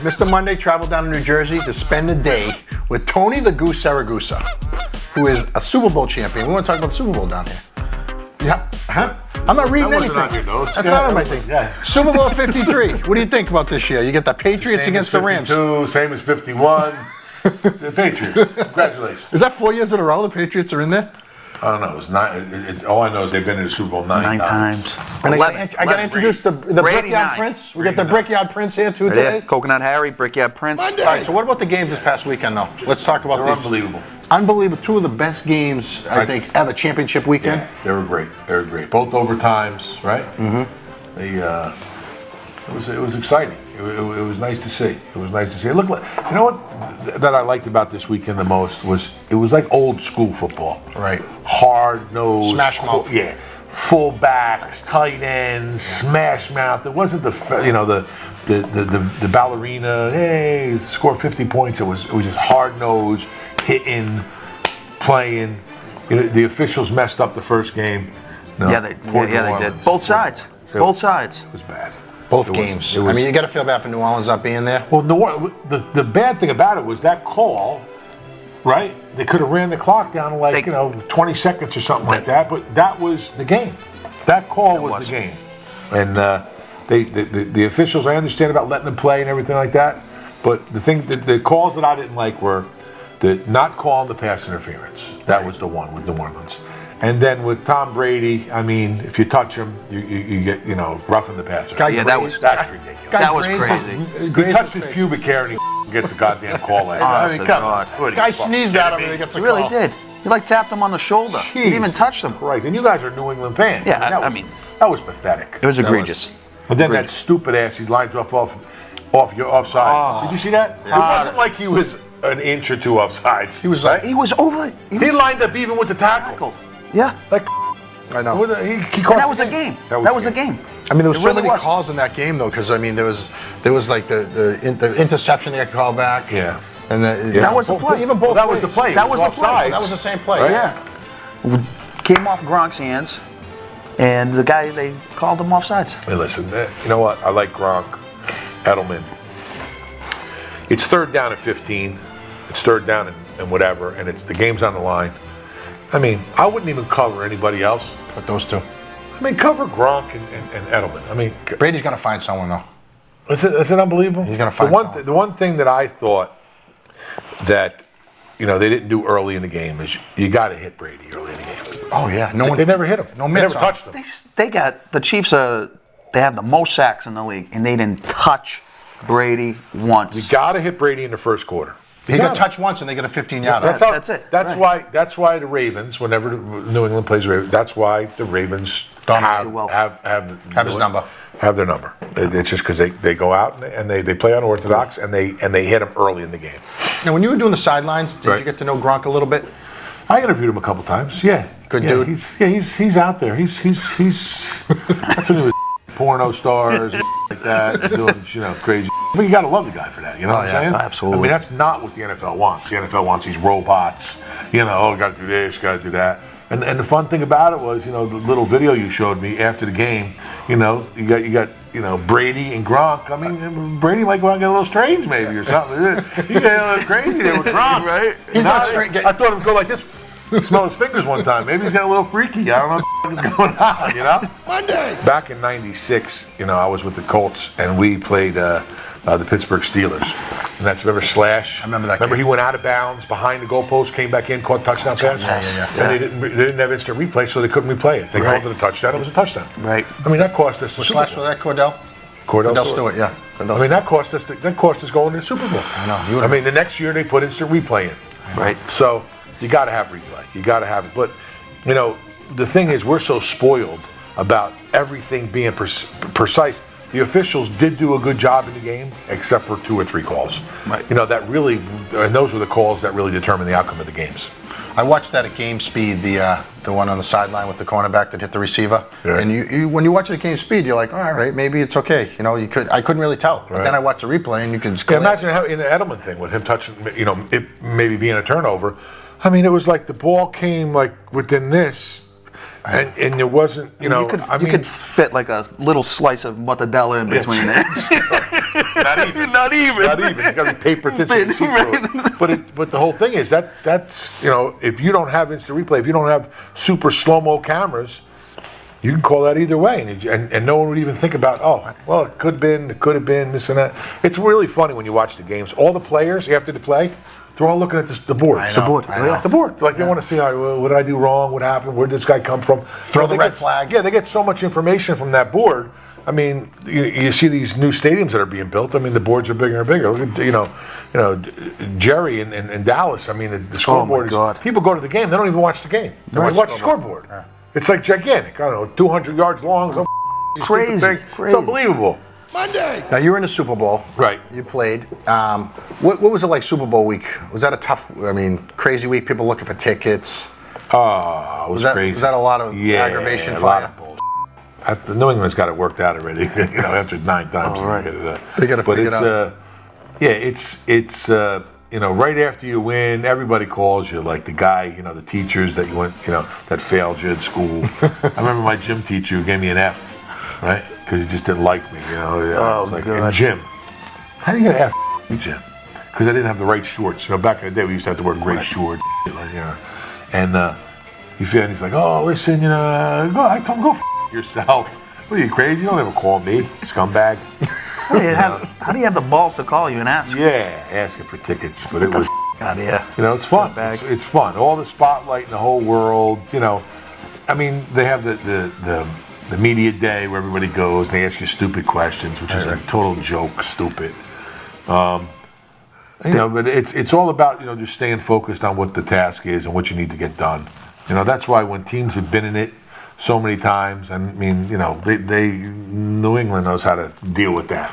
Mr. Monday traveled down to New Jersey to spend the day with Tony the Goose Siragusa, who is a Super Bowl champion. We want to talk about the Super Bowl down here. Yeah, huh? I'm not reading That anything. wasn't on your notes. That's Yeah, not on my that was- thing. yeah. Super Bowl 53. What do you think about this year? You get the Patriots Same against as the Rams. 52, same as 51. The Patriots. Congratulations. Is that 4 years in a row the Patriots are in there? I don't know. It's nine. All I know is they've been in the Super Bowl nine times. And 11, I got to introduce the Brady Brickyard 9. Prince. We got the Brickyard Prince here too Right there. today. Coconut Harry, Brickyard Prince. All right, so what about the games this past weekend, though? Let's talk about They're these. unbelievable. Unbelievable. Two of the best games, I think, ever. Championship weekend. Yeah, they were great. They were great. Both overtimes, right? Mm-hmm. It was exciting. It was nice to see. It was nice to see. It looked like, you know what that I liked about this weekend the most was it was like old school football. Right. Hard nose. Smash mouth. Yeah. Full backs, tight ends, smash mouth. It wasn't the ballerina. Hey, score 50 points. It was just hard nose, hitting, playing. The officials messed up the first game. No, Yeah, they did. Both sides. So Both sides. It was bad. Both games. I mean, you got to feel bad for New Orleans not being there. Well, the bad thing about it was that call, right? They could have ran the clock down to 20 seconds or something like that, but that was the game. That call was the game. And the officials, I understand about letting them play and everything like that, but the calls that I didn't like were the not calling the pass interference. That was the one with New Orleans. And then with Tom Brady, I mean, if you touch him, you get, roughing the passer. That's ridiculous. That was crazy. He touched his pubic hair and he gets the goddamn call like that. Honest to God. Guy sneezed at him and he gets a He really call. did. He tapped him on the shoulder. He didn't even touch him. Right, and you guys are New England fans. Yeah, that was pathetic. It was egregious. But then that stupid ass, he lines off your offside. Did you see that? It wasn't like he was an inch or two offsides. He was like, He was over. He lined up even with the tackle. Yeah. Like, I know. He And that was a game. That was a game. I mean, there was It so really many was. calls in that game, though, because I mean, there was like the interception they got called back. Yeah. And That was the play. Even both. That was the ways. play. That was the play. offsides. That was the same play. Right? Yeah. Came off Gronk's hands, and the guy, they called him offsides. Hey, listen, you know what? I like Gronk, Edelman. It's third down at 15. It's third down and whatever, and the game's on the line. I mean, I wouldn't even cover anybody else. But those two. I mean, cover Gronk and Edelman. I mean, Brady's gonna find someone though. is it unbelievable? He's gonna find someone. The one thing that I thought that they didn't do early in the game is you got to hit Brady early in the game. Oh yeah. No one. They never hit him. No they mitts never on. touched him. They got the Chiefs. They have the most sacks in the league, and they didn't touch Brady once. You got to hit Brady in the first quarter. He got touched once and they get a 15-yard. That's it. That's why the Ravens, whenever New England plays the Ravens, that's why the Ravens have his number. Have their number. It's just because they go out and they play unorthodox and they hit them early in the game. Now, when you were doing the sidelines, did you get to know Gronk a little bit? I interviewed him a couple times. Yeah, Good dude. He's out there. He's that's when he was porno stars and like that, doing crazy. But you got to love the guy for that. You know what I'm saying? Absolutely. I mean, that's not what the NFL wants. The NFL wants these robots. Got to do this, got to do that. And the fun thing about it was, the little video you showed me after the game. You got Brady and Gronk. I mean, Brady might go out and get a little strange maybe or something. You get a little crazy there with Gronk, right? He's not straight. I thought him go like this. Smell his fingers one time. Maybe he's got a little freaky. I don't know what's going on. Monday. Back in '96, I was with the Colts and we played the Pittsburgh Steelers. And that's remember Slash. I remember that. Remember game. he went out of bounds behind the goalpost, came back in, caught touchdown pass. Yeah. And they didn't have instant replay, so they couldn't replay it. They called it a touchdown. It was a touchdown. Right. I mean that cost us. Was Slash for that Cordell? Cordell Stewart. Yeah. I mean that cost us going to the Super Bowl. I know. I mean the next year they put instant replay in. Right. So you got to have replay. You got to have it. But the thing is, we're so spoiled about everything being precise. The officials did do a good job in the game, except for 2 or 3 calls. Right. That really, and those were the calls that really determined the outcome of the games. I watched that at game speed, the one on the sideline with the cornerback that hit the receiver. Yeah. And you when you watch it at game speed, you're like, all right, maybe it's okay. I couldn't really tell. But then I watched the replay, and you could. Imagine how in the Edelman thing with him touching, it maybe being a turnover. I mean, it was like the ball came like within this. And there wasn't, you could fit like a little slice of mortadella in between there. Not even. Not even. Not even. It's got to be paper thin so you can see through it. But the whole thing is that's if you don't have instant replay, if you don't have super slow-mo cameras, you can call that either way, and no one would even think about, oh, well, it could have been this and that. It's really funny when you watch the games. All the players after the play, they're all looking at the board. I know, The board. I know. The board. Like they want to see, what did I do wrong? What happened? Where did this guy come from? Throw the red flag. Yeah, they get so much information from that board. I mean, you see these new stadiums that are being built. I mean, the boards are bigger and bigger. Look at, Jerry in Dallas. I mean, the scoreboard is. God. People go to the game. They don't even watch the game. They Right. watch the scoreboard. Yeah. It's like gigantic. I don't know, 200 yards long. Some Crazy. It's unbelievable. Monday. Now you were in the Super Bowl. Right. You played. What was it like Super Bowl week? Was that a tough? Crazy week. People looking for tickets. Oh, it was crazy. Was that a lot of aggravation for lot you? of bullshit. The New England's got it worked out already. After 9 times, right. They got to figure it out. It's right after you win, everybody calls you, like the guy, the teachers that you went, that failed you at school. I remember my gym teacher who gave me an F, right? Because he just didn't like me, in gym. How do you get an F in gym? Because I didn't have the right shorts. Back in the day, we used to have to wear gray shorts, and he's like, oh, listen, I told him, go yourself. What are you, crazy? You don't ever call me, scumbag. How do you have the balls to call you and ask? Yeah, asking for tickets, but it was. God, yeah. It's fun. It's fun. All the spotlight in the whole world. I mean, they have the media day where everybody goes and they ask you stupid questions, which is a total joke, stupid. But it's all about just staying focused on what the task is and what you need to get done. That's why when teams have been in it so many times, I mean, New England knows how to deal with that.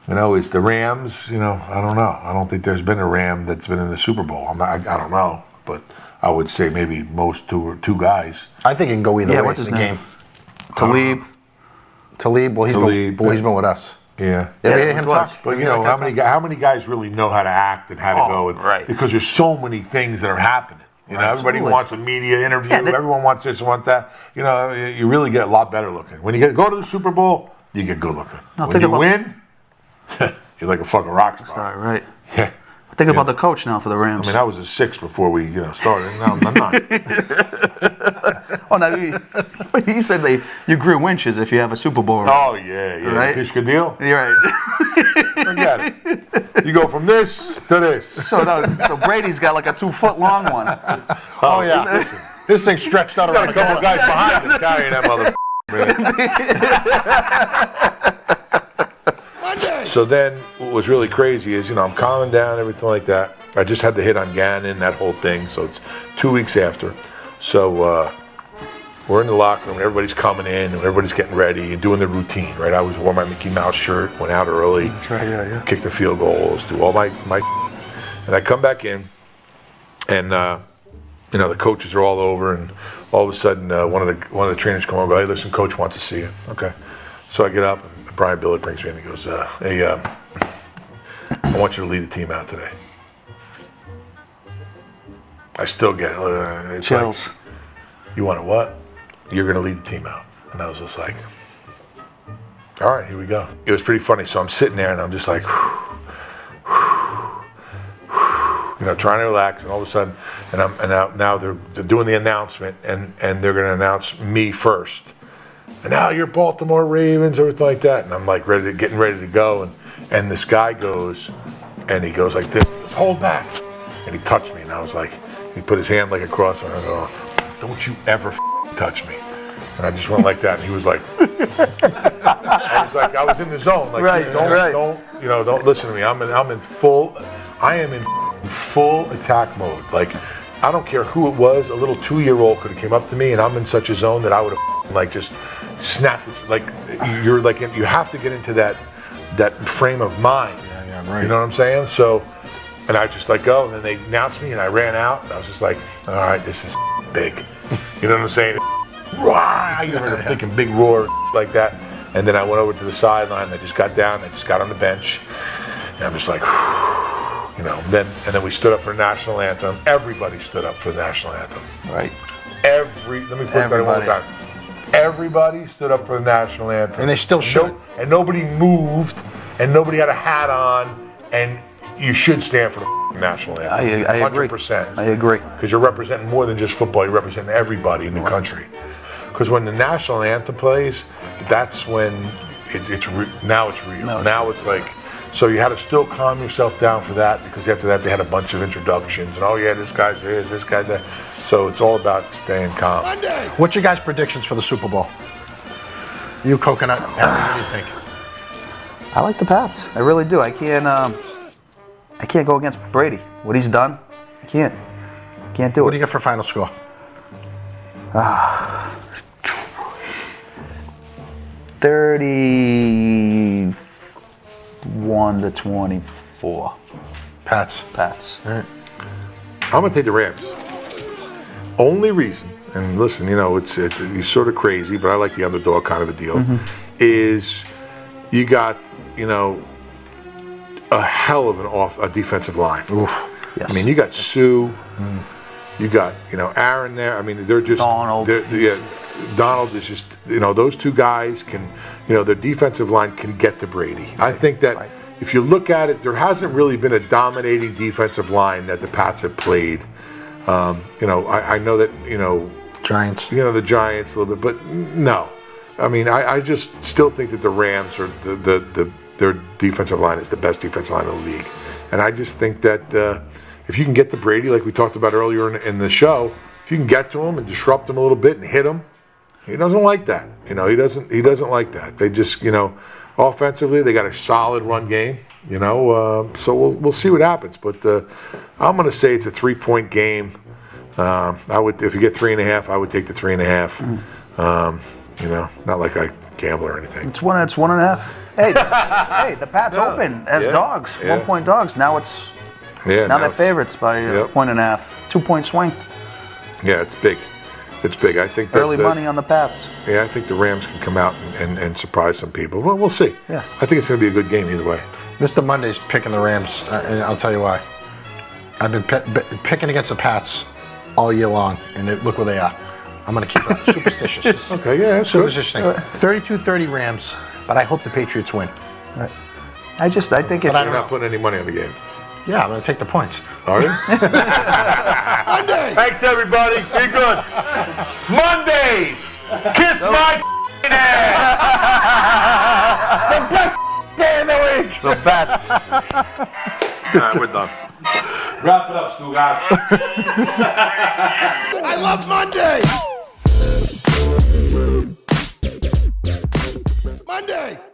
It's the Rams. I don't know. I don't think there's been a Ram that's been in the Super Bowl. I don't know, but I would say maybe most two guys. I think it can go either way. What's his name? Talib. Well, he's been with us. Yeah. You ever hear him talk? But how many guys really know how to act and how to go? Right. Because there's so many things that are happening. Everybody wants a media interview. Everyone wants this and wants that. You really get a lot better looking. When you go to the Super Bowl, you get good looking. When you win, you're like a fucking rock star. Right. Yeah. Think about the coach now for the Rams. I mean, I was a 6 before we started. Now I'm not. Oh, now he said you grew inches if you have a Super Bowl. Oh yeah. Right? Pishka deal. You're right. Forget it. You go from this to this. So Brady's got like a 2-foot long one. Oh yeah. Listen, this thing's stretched out around Got a couple of guys behind us carrying that mother. So then, what was really crazy is, I'm calming down, everything like that. I just had to hit on Gannon, that whole thing. So it's 2 weeks after. So we're in the locker room, and everybody's coming in, and everybody's getting ready and doing their routine, right? I was wore my Mickey Mouse shirt, went out early. That's right, yeah. Kicked the field goals, do all my and I come back in, and the coaches are all over, and all of a sudden one of the trainers come over and go, hey, listen, coach wants to see you. Okay. So I get up, and Brian Billett brings me in and he goes, hey, I want you to lead the team out today. I still get it's chills. Like, you want to what? You're going to lead the team out. And I was just like, all right, here we go. It was pretty funny. So I'm sitting there and I'm just like, trying to relax, and all of a sudden, now they're doing the announcement, and they're going to announce me first. And now you're Baltimore Ravens, everything like that. And I'm like getting ready to go, and this guy goes, and he goes like this, he goes, hold back, and he touched me, and I was like, he put his hand like across, and I go, don't you ever touch me. And I just went like that, and he was like, I was in the zone, like, right, don't listen to me. I am in full attack mode. Like, I don't care who it was. A little 2-year-old could have came up to me, and I'm in such a zone that I would have like just snapped it. Like, you're like, you have to get into that frame of mind. Yeah, right. You know what I'm saying? So, and I just let go, and then they announced me, and I ran out, and I was just like, all right, this is big. You know what I'm saying? You heard them thinking big roar like that. And then I went over to the sideline. I just got down. I just got on the bench, and I'm just like, Then we stood up for the national anthem. Everybody stood up for the national anthem. Right. Let me put that one more time. Everybody stood up for the national anthem. And they still should. And nobody moved and nobody had a hat on, and you should stand for the national anthem. I agree. 100%. I agree. Because you're representing more than just football. You're representing everybody in the country. Because when the national anthem plays, that's when now it's real. Now it's like, so you had to still calm yourself down for that, because after that they had a bunch of introductions and, oh yeah, this guy's this guy's that. So it's all about staying calm. What's your guys' predictions for the Super Bowl? You, Coconut, what do you think? I like the Pats. I really do. I can't go against Brady. What he's done, I can't do What do it. you get for final score? 31-24. Pats. Pats. I'm going to take the Rams. Only reason, and listen, it's sort of crazy, but I like the underdog kind of a deal, is you got, a hell of a defensive line. Oof. Yes. I mean, you got Sue, you got, Aaron there. I mean, they're just... Donald. Donald is just, those two guys can, their defensive line can get to Brady. I think that if you look at it, there hasn't really been a dominating defensive line that the Pats have played. I know that, Giants. the Giants a little bit, but no. I mean, I just still think that the Rams are their defensive line is the best defensive line in the league. And I just think that if you can get to Brady, like we talked about earlier in the show, if you can get to him and disrupt him a little bit and hit him, he doesn't like that. He doesn't like that. They just, offensively, they got a solid run game. So we'll see what happens. But I'm going to say it's a 3-point game. I would, if you get 3.5, I would take the 3.5. Not like I gamble or anything. It's 1.5. Hey, the Pats open as dogs, 1-point dogs. Now now they're favorites by a 1.5. 2-point swing. Yeah, it's big. It's big. I think that Early money on the Pats. Yeah, I think the Rams can come out and surprise some people. Well, we'll see. Yeah. I think it's going to be a good game either way. Mr. Monday's picking the Rams, and I'll tell you why. I've been picking against the Pats all year long, and look where they are. I'm going to keep it superstitious. Okay, yeah, that's superstitious thing. 32-30 Rams, but I hope the Patriots win. Right. I think if But I You're don't not know. putting any money on the game. Yeah, I'm going to take the points. Are you? Monday! Thanks, everybody. Be good. Mondays! Kiss my ass! The best day in the week! the best. All right, we're done. Wrap it up, Stu. I love Monday!